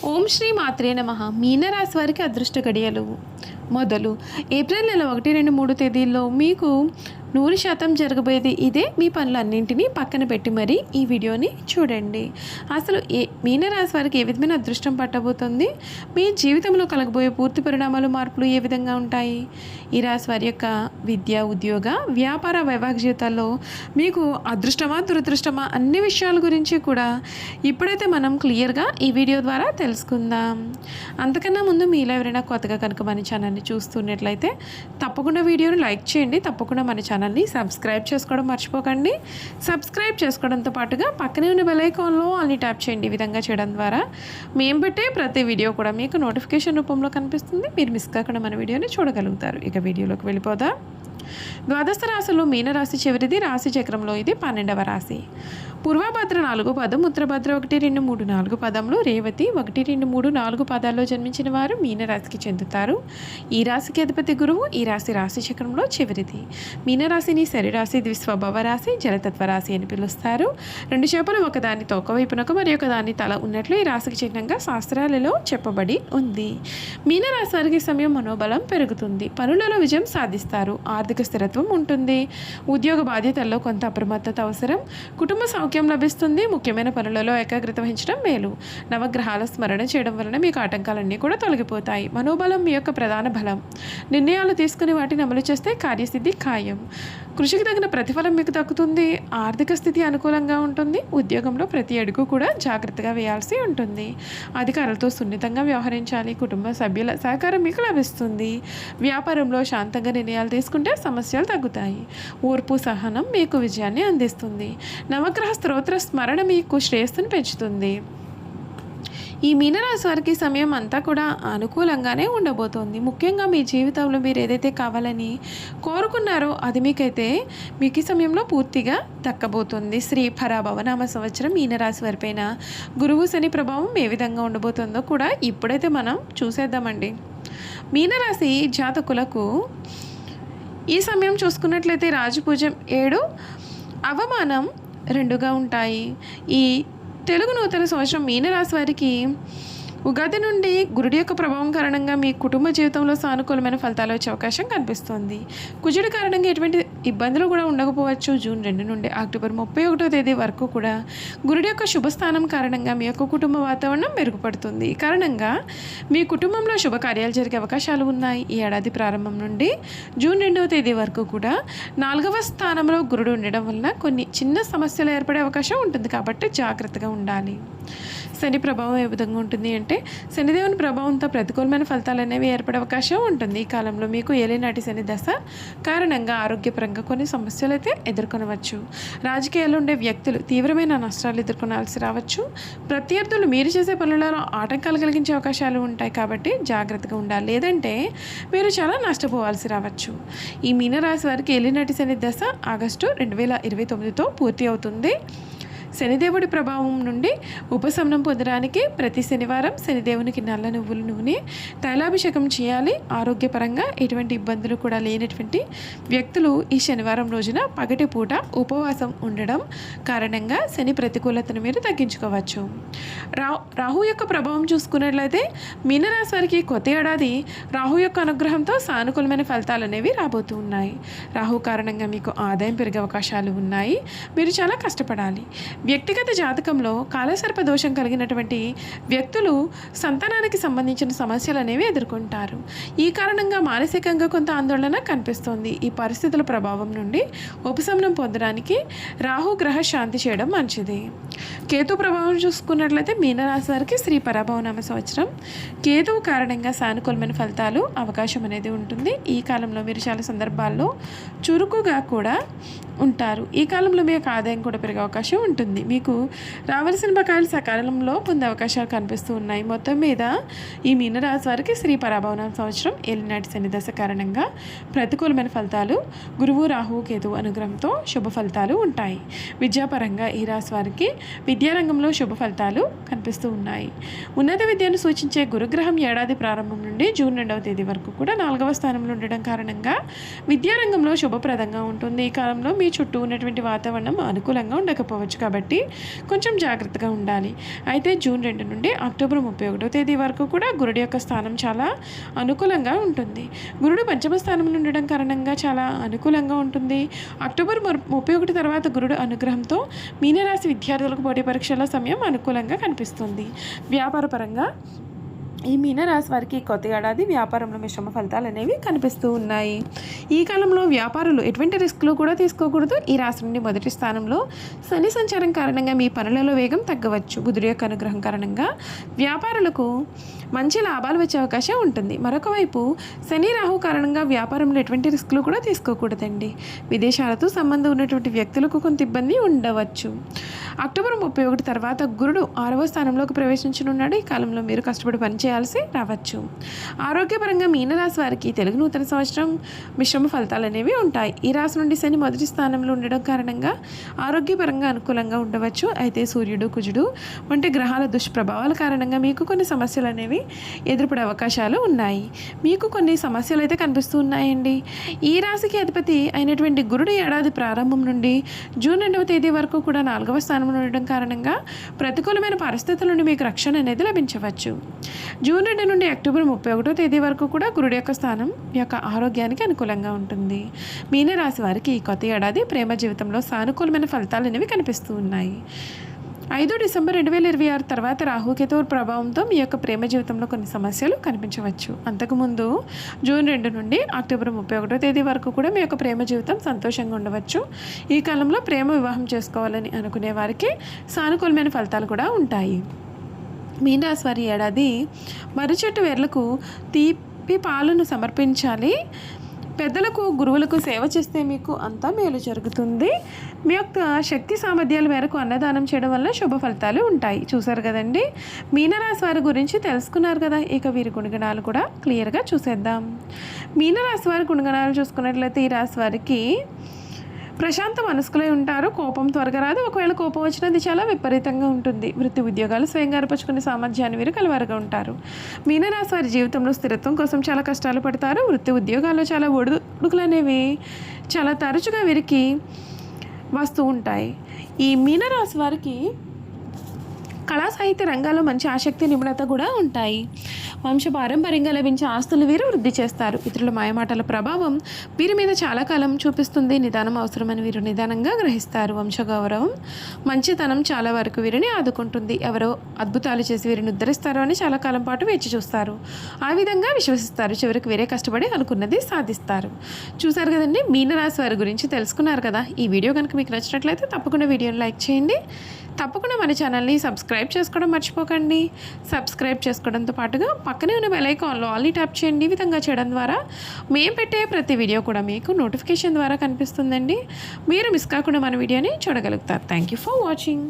ఓం శ్రీ మాత్రే నమః. మీనరాశి వారికి అదృష్ట గడియలు మొదలు ఏప్రిల్ నెల 1, 2, 3 తేదీల్లో మీకు 100% జరగబోయేది ఇదే. మీ పనులన్నింటినీ పక్కన పెట్టి మరీ ఈ వీడియోని చూడండి. అసలు మీనరాశి వారికి ఏ విధమైన అదృష్టం పట్టబోతుంది, మీ జీవితంలో కలగబోయే పూర్తి పరిణామాలు మార్పులు ఏ విధంగా ఉంటాయి, ఈ రాశి వారి యొక్క విద్య, ఉద్యోగ, వ్యాపార, వైవాహిక జీవితాల్లో మీకు అదృష్టమా దురదృష్టమా అన్ని విషయాల గురించి కూడా ఇప్పుడైతే మనం క్లియర్గా ఈ వీడియో ద్వారా తెలుసుకుందాం. అంతకన్నా ముందు మీలో ఎవరైనా కొత్తగా కనుక మన ఛానల్ని చూస్తున్నట్లయితే తప్పకుండా వీడియోని లైక్ చేయండి. తప్పకుండా మన ఛానల్ని సబ్స్క్రైబ్ చేసుకోవడం మర్చిపోకండి. సబ్స్క్రైబ్ చేసుకోవడంతో పాటుగా పక్కనే ఉన్న బెల్ ఐకాన్లో ఆల్ని ట్యాప్ చేయండి. ఈ విధంగా చేయడం ద్వారా మేము పెట్టే ప్రతి వీడియో కూడా మీకు నోటిఫికేషన్ రూపంలో కనిపిస్తుంది. మీరు మిస్ కాకుండా మన వీడియోని చూడగలుగుతారు. ఇక వీడియోలోకి వెళ్ళిపోదాం. ద్వాదశ రాశుల్లో మీనరాశి చివరిది. రాశి చక్రంలో ఇది 12వ రాశి. పూర్వభద్ర 4 పదం, ఉత్తరభద్ర 1, 2, 3, 4 పదంలో, రేవతి 1, 2, 3, 4 పదాల్లో జన్మించిన వారు మీనరాశికి చెందుతారు. ఈ రాశికి అధిపతి గురువు. ఈ రాశి చక్రంలో చివరిది. మీనరాశిని శరీరాశి, ద్విస్వభావ రాశి, జలతత్వ రాశి అని పిలుస్తారు. 2 చేపలు ఒకదాని తోక వైపునకు మరి ఒకదాని తల ఉన్నట్లు ఈ రాశికి చిహ్నంగా శాస్త్రాలలో చెప్పబడి ఉంది. మీనరాశి వారికి సమయం మనోబలం పెరుగుతుంది. పనులలో విజయం సాధిస్తారు. ఆర్థిక స్థిరత్వం ఉంటుంది. ఉద్యోగ బాధ్యతల్లో కొంత అప్రమత్తత అవసరం. కుటుంబ సౌఖ్యం లభిస్తుంది. ముఖ్యమైన పనులలో ఏకాగ్రత వహించడం మేలు. నవగ్రహాల స్మరణ చేయడం వలన మీకు ఆటంకాలన్నీ కూడా తొలగిపోతాయి. మనోబలం మీ యొక్క ప్రధాన బలం. నిర్ణయాలు తీసుకుని వాటిని అమలు చేస్తే కార్యసిద్ధి ఖాయం. కృషికి తగిన ప్రతిఫలం మీకు దక్కుతుంది. ఆర్థిక స్థితి అనుకూలంగా ఉంటుంది. ఉద్యోగంలో ప్రతి అడుగు కూడా జాగ్రత్తగా వేయాల్సి ఉంటుంది. అధికారులతో సున్నితంగా వ్యవహరించాలి. కుటుంబ సభ్యుల సహకారం మీకు లభిస్తుంది. వ్యాపారంలో శాంతంగా నిర్ణయాలు తీసుకుంటే సమస్యలు తగ్గుతాయి. ఓర్పు, సహనం మీకు విజయాన్ని అందిస్తుంది. నవగ్రహ స్తోత్ర స్మరణ మీకు శ్రేయస్సును పెంచుతుంది. ఈ మీనరాశి వారికి సమయం అంతా కూడా అనుకూలంగానే ఉండబోతోంది. ముఖ్యంగా మీ జీవితంలో మీరు ఏదైతే కావాలని కోరుకున్నారో అది మీకు ఈ సమయంలో పూర్తిగా దక్కబోతుంది. శ్రీ పరాభవనామ సంవత్సరం మీనరాశి వారిపైన గురువు శని ప్రభావం ఏ విధంగా ఉండబోతుందో కూడా ఇప్పుడైతే మనం చూసేద్దామండి. మీనరాశి జాతకులకు ఈ సమయం చూసుకున్నట్లయితే రాజపూజ్యం 7, అవమానం 2గా ఉంటాయి. ఈ తెలుగు నూతన సంవత్సరం మీనరాశి వారికి ఉగాది నుండి గురుడి యొక్క ప్రభావం కారణంగా మీ కుటుంబ జీవితంలో సానుకూలమైన ఫలితాలు వచ్చే అవకాశం కనిపిస్తుంది. కుజుడి కారణంగా ఎటువంటి ఇబ్బందులు కూడా ఉండకపోవచ్చు. జూన్ 2 నుండి అక్టోబర్ 31వ తేదీ వరకు కూడా గురుడి యొక్క శుభస్థానం కారణంగా మీ యొక్క కుటుంబ వాతావరణం మెరుగుపడుతుంది. ఈ కారణంగా మీ కుటుంబంలో శుభకార్యాలు జరిగే అవకాశాలు ఉన్నాయి. ఈ ఏడాది ప్రారంభం నుండి జూన్ 2వ తేదీ వరకు కూడా 4వ స్థానంలో గురుడు ఉండడం వలన కొన్ని చిన్న సమస్యలు ఏర్పడే అవకాశం ఉంటుంది. కాబట్టి జాగ్రత్తగా ఉండాలి. శని ప్రభావం ఏ విధంగా ఉంటుంది అంటే శనిదేవుని ప్రభావంతో ప్రతికూలమైన ఫలితాలు అనేవి ఏర్పడే అవకాశం ఉంటుంది. ఈ కాలంలో మీకు ఏలినాటి శని దశ కారణంగా ఆరోగ్యపరంగా కొన్ని సమస్యలు అయితే ఎదుర్కొనవచ్చు. రాజకీయాల్లో ఉండే వ్యక్తులు తీవ్రమైన నష్టాలు ఎదుర్కొనాల్సి రావచ్చు. ప్రత్యర్థులు మీరు చేసే పనులలో ఆటంకాలు కలిగించే అవకాశాలు ఉంటాయి. కాబట్టి జాగ్రత్తగా ఉండాలి, లేదంటే మీరు చాలా నష్టపోవాల్సి రావచ్చు. ఈ మీనరాశి వారికి ఏలినాటి శని దశ ఆగస్టు 2029తో పూర్తి అవుతుంది. శనిదేవుడి ప్రభావం నుండి ఉపశమనం పొందడానికి ప్రతి శనివారం శనిదేవునికి నల్ల నువ్వుల నూనె తైలాభిషేకం చేయాలి. ఆరోగ్యపరంగా ఎటువంటి ఇబ్బందులు కూడా లేనటువంటి వ్యక్తులు ఈ శనివారం రోజున పగటి పూట ఉపవాసం ఉండడం కారణంగా శని ప్రతికూలతను మీరు తగ్గించుకోవచ్చు. రాహు యొక్క ప్రభావం చూసుకున్నట్లయితే మీనరాశి వారికి కొత్త ఏడాది రాహు యొక్క అనుగ్రహంతో సానుకూలమైన ఫలితాలు అనేవి రాబోతూ ఉన్నాయి. రాహు కారణంగా మీకు ఆదాయం పెరిగే అవకాశాలు ఉన్నాయి. మీరు చాలా కష్టపడాలి. వ్యక్తిగత జాతకంలో కాలసర్ప దోషం కలిగినటువంటి వ్యక్తులు సంతానానికి సంబంధించిన సమస్యలు అనేవి ఎదుర్కొంటారు. ఈ కారణంగా మానసికంగా కొంత ఆందోళన కనిపిస్తుంది. ఈ పరిస్థితుల ప్రభావం నుండి ఉపశమనం పొందడానికి రాహు గ్రహ శాంతి చేయడం మంచిది. కేతు ప్రభావం చూసుకున్నట్లయితే మీనరాశి వారికి శ్రీ పరాభవనామ సంవత్సరం కేతువు కారణంగా సానుకూలమైన ఫలితాలు అవకాశం అనేది ఉంటుంది. ఈ కాలంలో మీరు చాలా సందర్భాల్లో చురుకుగా కూడా ఉంటారు. ఈ కాలంలో మీ యొక్క ఆదాయం కూడా పెరిగే అవకాశం ఉంటుంది. మీకు రావాల్సిన బకాయిలు సకాలంలో పొందే అవకాశాలు కనిపిస్తూ ఉన్నాయి. మొత్తం మీద ఈ మీనరాశి వారికి శ్రీ పరాభవన సంవత్సరం ఏలినాటి శని దశ కారణంగా ప్రతికూలమైన ఫలితాలు, గురువు రాహు కేతు అనుగ్రహంతో శుభ ఫలితాలు ఉంటాయి. విద్యాపరంగా ఈ రాశి వారికి విద్యారంగంలో శుభ ఫలితాలు కనిపిస్తూ ఉన్నాయి. ఉన్నత విద్యను సూచించే గురుగ్రహం ఏడాది ప్రారంభం నుండి జూన్ 2వ తేదీ వరకు కూడా 4వ స్థానంలో ఉండడం కారణంగా విద్యారంగంలో శుభప్రదంగా ఉంటుంది. ఈ కాలంలో మీ చుట్టూ ఉన్నటువంటి వాతావరణం అనుకూలంగా ఉండకపోవచ్చు. కాబట్టి కాబట్టి కొంచెం జాగ్రత్తగా ఉండాలి. అయితే జూన్ 2 నుండి అక్టోబర్ 31వ తేదీ వరకు కూడా గురుడి యొక్క స్థానం చాలా అనుకూలంగా ఉంటుంది. గురుడు పంచమ స్థానంలో ఉండడం కారణంగా చాలా అనుకూలంగా ఉంటుంది. అక్టోబర్ 31 తర్వాత గురుడు అనుగ్రహంతో మీనరాశి విద్యార్థులకు పోటీ పరీక్షల సమయం అనుకూలంగా కనిపిస్తుంది. వ్యాపార పరంగా ఈ మీనరాశి వారికి కొత్త ఏడాది వ్యాపారంలో మిశ్రమ ఫలితాలు అనేవి కనిపిస్తూ ఉన్నాయి. ఈ కాలంలో వ్యాపారులు ఎటువంటి రిస్క్లు కూడా తీసుకోకూడదు. ఈ రాశి నుండి మొదటి స్థానంలో శని సంచారం కారణంగా మీ పనులలో వేగం తగ్గవచ్చు. బుధుడి యొక్క అనుగ్రహం కారణంగా వ్యాపారులకు మంచి లాభాలు వచ్చే అవకాశం ఉంటుంది. మరొక వైపు శని రాహు కారణంగా వ్యాపారంలో ఎటువంటి రిస్క్లు కూడా తీసుకోకూడదండి. విదేశాలతో సంబంధం ఉన్నటువంటి వ్యక్తులకు కొంత ఇబ్బంది ఉండవచ్చు. అక్టోబర్ 31 తర్వాత గురుడు 6వ స్థానంలోకి ప్రవేశించనున్నాడు. ఈ కాలంలో మీరు కష్టపడి పనిచేయాల్సి రావచ్చు. ఆరోగ్యపరంగా మీనరాశి వారికి తెలుగు నూతన సంవత్సరం మిశ్రమ ఫలితాలు అనేవి ఉంటాయి. ఈ రాశి నుండి శని మొదటి స్థానంలో ఉండడం కారణంగా ఆరోగ్యపరంగా అనుకూలంగా ఉండవచ్చు. అయితే సూర్యుడు కుజుడు వంటి గ్రహాల దుష్ప్రభావాల కారణంగా మీకు కొన్ని సమస్యలు అనేవి ఎదురుపడే అవకాశాలు ఉన్నాయి. మీకు కొన్ని సమస్యలు అయితే కనిపిస్తూ ఉన్నాయండి. ఈ రాశికి అధిపతి అయినటువంటి గురుడు ఏడాది ప్రారంభం నుండి జూన్ 2వ తేదీ వరకు కూడా 4వ స్థానంలో ఉండడం కారణంగా ప్రతికూలమైన పరిస్థితుల నుండి మీకు రక్షణ అనేది లభించవచ్చు. జూన్ 2 నుండి అక్టోబర్ 31వ తేదీ వరకు కూడా గురుడు యొక్క స్థానం యొక్క ఆరోగ్యానికి అనుకూలంగా ఉంటుంది. మీనరాశి వారికి ఈ కొత్త ఏడాది ప్రేమ జీవితంలో సానుకూలమైన ఫలితాలు అనేవి కనిపిస్తూ ఉన్నాయి. 5 డిసెంబర్ 2026 తర్వాత రాహుకేతువు ప్రభావంతో మీ యొక్క ప్రేమ జీవితంలో కొన్ని సమస్యలు కనిపించవచ్చు. అంతకుముందు జూన్ 2 నుండి అక్టోబర్ 31వ తేదీ వరకు కూడా మీ యొక్క ప్రేమ జీవితం సంతోషంగా ఉండవచ్చు. ఈ కాలంలో ప్రేమ వివాహం చేసుకోవాలని అనుకునే వారికి సానుకూలమైన ఫలితాలు కూడా ఉంటాయి. మీనరాశి వారి ఏడాది మర్రి చెట్టు వేర్లకు తీపి పాలను సమర్పించాలి. పెద్దలకు గురువులకు సేవ చేస్తే మీకు అంతా మేలు జరుగుతుంది. మీ యొక్క శక్తి సామర్థ్యాల మేరకు అన్నదానం చేయడం వల్ల శుభ ఫలితాలు ఉంటాయి. చూసారు కదండి, మీనరాశి వారి గురించి తెలుసుకున్నారు కదా. ఇక వీరి గుణగణాలు కూడా క్లియర్గా చూసేద్దాం. మీనరాశి వారి గుణగణాలు చూసుకున్నట్లయితే ఈ రాశి వారికి ప్రశాంత మనస్కులై ఉంటారు. కోపం త్వరగా రాదు. ఒకవేళ కోపం వచ్చినది చాలా విపరీతంగా ఉంటుంది. వృత్తి ఉద్యోగాలు స్వయంగా ఏర్పరచుకునే సామర్థ్యాన్ని వీరు కలవారుగా ఉంటారు. మీనరాశి వారి జీవితంలో స్థిరత్వం కోసం చాలా కష్టాలు పడతారు. వృత్తి ఉద్యోగాల్లో చాలా ఒడిదుడుకులు అనేవి చాలా తరచుగా వీరికి వస్తూ ఉంటాయి. ఈ మీనరాశి వారికి కళా సాహిత్య రంగాల్లో మంచి ఆసక్తి నిపుణత కూడా ఉంటాయి. వంశ పారంపర్యంగా లభించే ఆస్తులు వీరు వృద్ధి చేస్తారు. ఇతరుల మాయమాటల ప్రభావం వీరి మీద చాలా కాలం చూపిస్తుంది. నిదానం అవసరమని వీరు నిదానంగా గ్రహిస్తారు. వంశగౌరవం మంచితనం చాలా వరకు వీరిని ఆదుకుంటుంది. ఎవరో అద్భుతాలు చేసి వీరిని ఉద్ధరిస్తారో అని చాలా కాలం పాటు వేచి చూస్తారు. ఆ విధంగా విశ్వసిస్తారు. చివరికి వీరే కష్టపడి అనుకున్నది సాధిస్తారు. చూసారు కదండి, మీనరాశి వారి గురించి తెలుసుకున్నారు కదా. ఈ వీడియో కనుక మీకు నచ్చినట్లయితే తప్పకుండా వీడియోని లైక్ చేయండి. తప్పకుండా మన ఛానల్ని సబ్స్క్రైబ్ చేసుకోవడం మర్చిపోకండి. సబ్స్క్రైబ్ చేసుకోవడంతో పాటుగా పక్కనే ఉన్న బెల్ ఐకాన్లో ఆల్ని ట్యాప్ చేయండి. ఈ విధంగా చేయడం ద్వారా మేము పెట్టే ప్రతి వీడియో కూడా మీకు నోటిఫికేషన్ ద్వారా కనిపిస్తుందండి. మీరు మిస్ కాకుండా మన వీడియోని చూడగలుగుతారు. Thank you for watching.